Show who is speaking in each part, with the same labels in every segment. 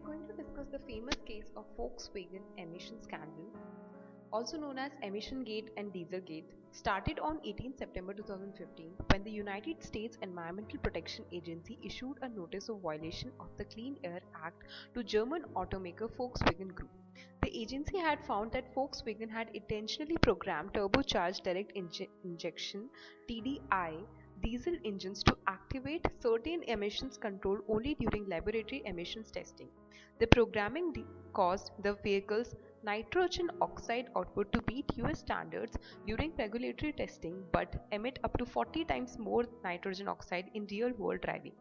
Speaker 1: going to discuss the famous case of Volkswagen emission scandal, also known as Emission Gate and Dieselgate, started on 18 September 2015 when the United States Environmental Protection Agency issued a notice of violation of the Clean Air Act to German automaker Volkswagen Group. The agency had found that Volkswagen had intentionally programmed turbocharged direct injection (TDI) diesel engines to activate certain emissions control only during laboratory emissions testing. The programming caused the vehicle's nitrogen oxide output to meet US standards during regulatory testing but emit up to 40 times more nitrogen oxide in real-world driving.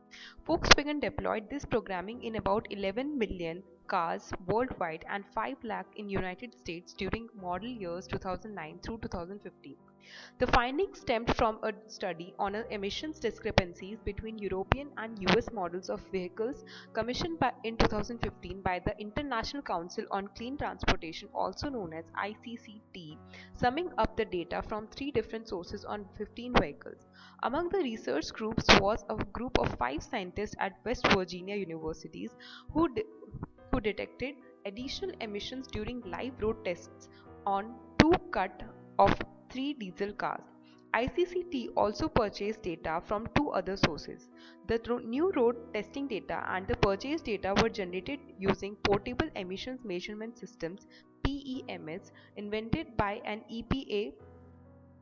Speaker 1: Volkswagen deployed this programming in about 11 million cars worldwide and 5 lakh in United States during model years 2009 through 2015. The findings stemmed from a study on emissions discrepancies between European and US models of vehicles commissioned in 2015 by the International Council on Clean Transportation, also known as ICCT, summing up the data from 3 different sources on 15 vehicles. Among the research groups was a group of 5 scientists at West Virginia universities who detected additional emissions during live road tests on 2 cut of 3 diesel cars. ICCT also purchased data from 2 other sources. The new road testing data and the purchase data were generated using Portable Emissions Measurement Systems (PEMS) invented by an EPA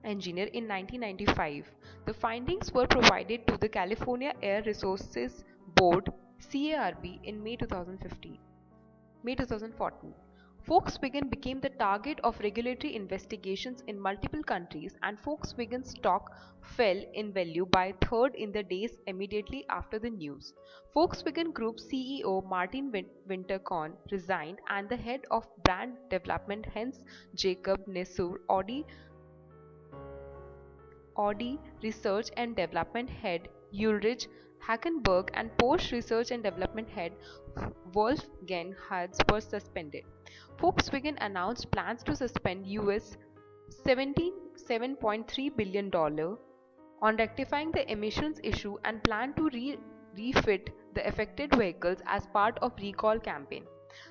Speaker 1: engineer in 1995. The findings were provided to the California Air Resources Board (CARB) in May 2014. Volkswagen became the target of regulatory investigations in multiple countries, and Volkswagen stock fell in value by a third in the days immediately after the news. Volkswagen Group CEO Martin Winterkorn resigned, and the head of brand development Hans-Jakob Nesur, Audi Research and Development Head Ulrich Hackenberg, and Porsche Research and Development Head Wolfgang Hertz were suspended. Volkswagen announced plans to spend US $77.3 billion on rectifying the emissions issue and plan to refit the affected vehicles as part of recall campaign.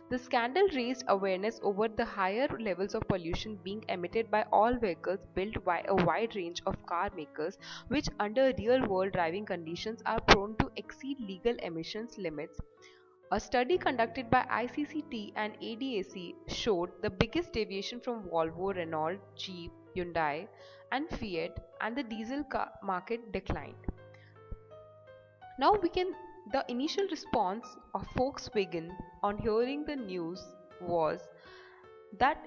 Speaker 1: The scandal raised awareness over the higher levels of pollution being emitted by all vehicles built by a wide range of car makers, which under real-world driving conditions are prone to exceed legal emissions limits. A study conducted by ICCT and ADAC showed the biggest deviation from Volvo, Renault, Jeep, Hyundai, and Fiat, and the diesel car market declined. Now the initial response of Volkswagen on hearing the news was that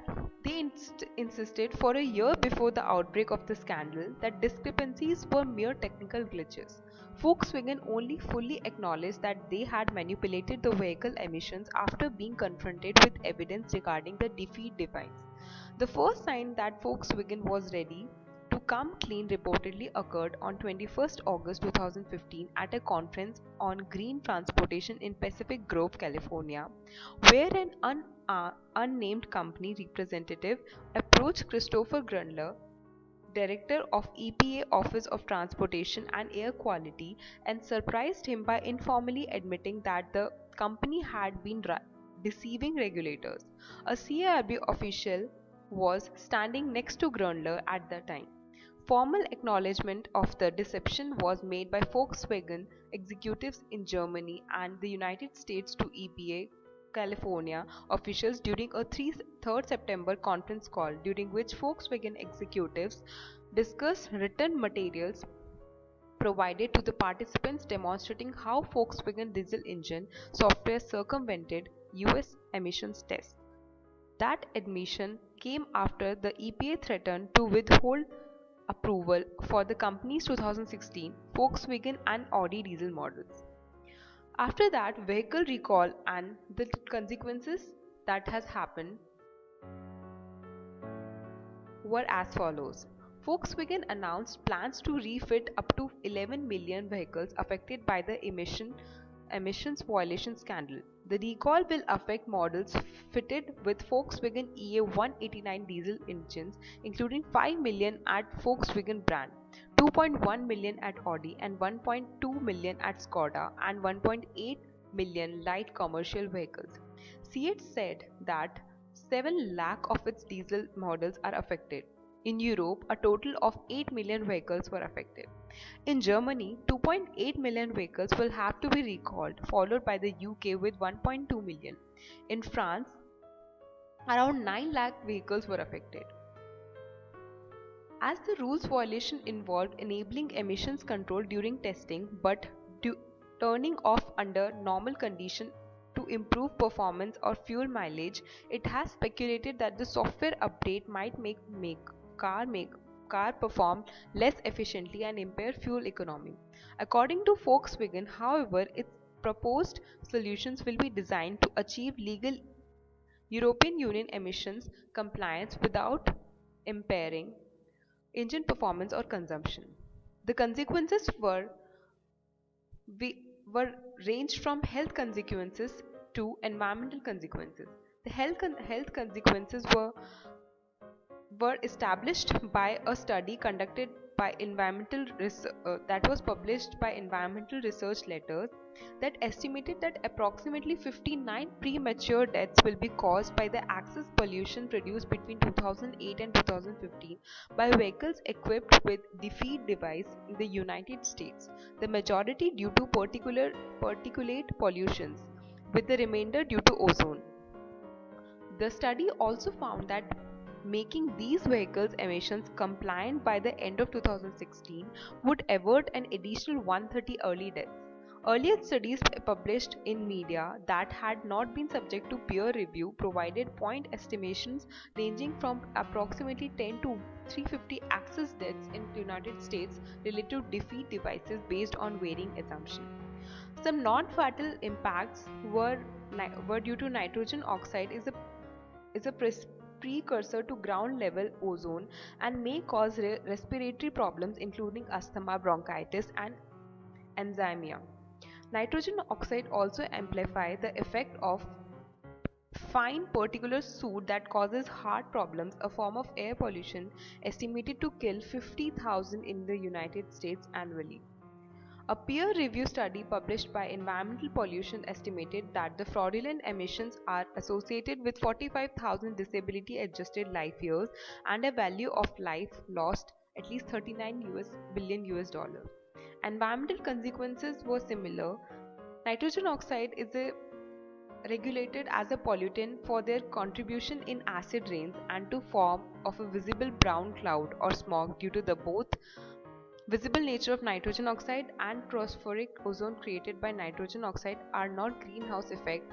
Speaker 1: they insisted for a year before the outbreak of the scandal that discrepancies were mere technical glitches. Volkswagen only fully acknowledged that they had manipulated the vehicle emissions after being confronted with evidence regarding the defeat device. The first sign that Volkswagen was ready to come clean reportedly occurred on 21st August 2015 at a conference on green transportation in Pacific Grove, California, where an unnamed company representative approached Christopher Grundler, director of EPA Office of Transportation and Air Quality, and surprised him by informally admitting that the company had been deceiving regulators. A CARB official was standing next to Grundler at the time. Formal acknowledgement of the deception was made by Volkswagen executives in Germany and the United States to EPA California officials during a 3rd September conference call, during which Volkswagen executives discussed written materials provided to the participants demonstrating how Volkswagen diesel engine software circumvented US emissions tests. That admission came after the EPA threatened to withhold approval for the company's 2016 Volkswagen and Audi diesel models. After that vehicle recall and the consequences that has happened were as follows. Volkswagen announced plans to refit up to 11 million vehicles affected by the emissions violation scandal. The recall will affect models fitted with Volkswagen EA189 diesel engines, including 5 million at Volkswagen brand, 2.1 million at Audi, and 1.2 million at Skoda, and 1.8 million light commercial vehicles. Seat said that 7 lakh of its diesel models are affected. In Europe, a total of 8 million vehicles were affected. In Germany, 2.8 million vehicles will have to be recalled, followed by the UK with 1.2 million. In France, around 9 lakh vehicles were affected. As the rules violation involved enabling emissions control during testing but turning off under normal condition to improve performance or fuel mileage, it has speculated that the software update might make car perform less efficiently and impair fuel economy. According to Volkswagen, however, its proposed solutions will be designed to achieve legal European Union emissions compliance without impairing engine performance or consumption. The consequences were ranged from health consequences to environmental consequences. The health consequences were established by a study conducted by that was published by Environmental Research Letters that estimated that approximately 59 premature deaths will be caused by the excess pollution produced between 2008 and 2015 by vehicles equipped with the feed device in the United States, the majority due to particulate pollutions, with the remainder due to ozone. The study also found that making these vehicles emissions compliant by the end of 2016 would avert an additional 130 early deaths. Earlier studies published in media that had not been subject to peer review provided point estimations ranging from approximately 10 to 350 excess deaths in the United States related to defeat devices based on varying assumptions. Some non-fatal impacts were due to nitrogen oxide is a precursor to ground level ozone and may cause respiratory problems including asthma, bronchitis and enzymia. Nitrogen oxide also amplifies the effect of fine particulate soot that causes heart problems, a form of air pollution estimated to kill 50,000 in the United States annually. A peer-reviewed study published by Environmental Pollution estimated that the fraudulent emissions are associated with 45,000 disability-adjusted life years and a value of life lost at least $39 billion. Environmental consequences were similar. Nitrogen oxide is regulated as a pollutant for their contribution in acid rains and to form of a visible brown cloud or smog due to the both visible nature of nitrogen oxide and tropospheric ozone created by nitrogen oxide are not greenhouse effect,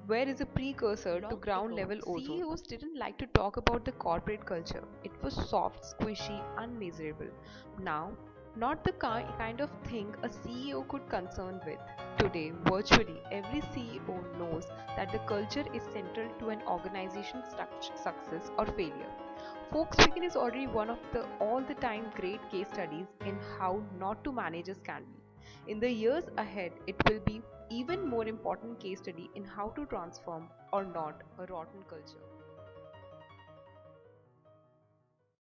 Speaker 1: where is a precursor to ground level ozone. CEOs didn't like to talk about the corporate culture. It was soft, squishy, unmeasurable. Now, not the kind of thing a CEO could concern with. Today, virtually every CEO knows that the culture is central to an organization's success or failure. Volkswagen is already one of the all-the-time great case studies in how not to manage a scandal. In the years ahead, it will be even more important case study in how to transform or not a rotten culture.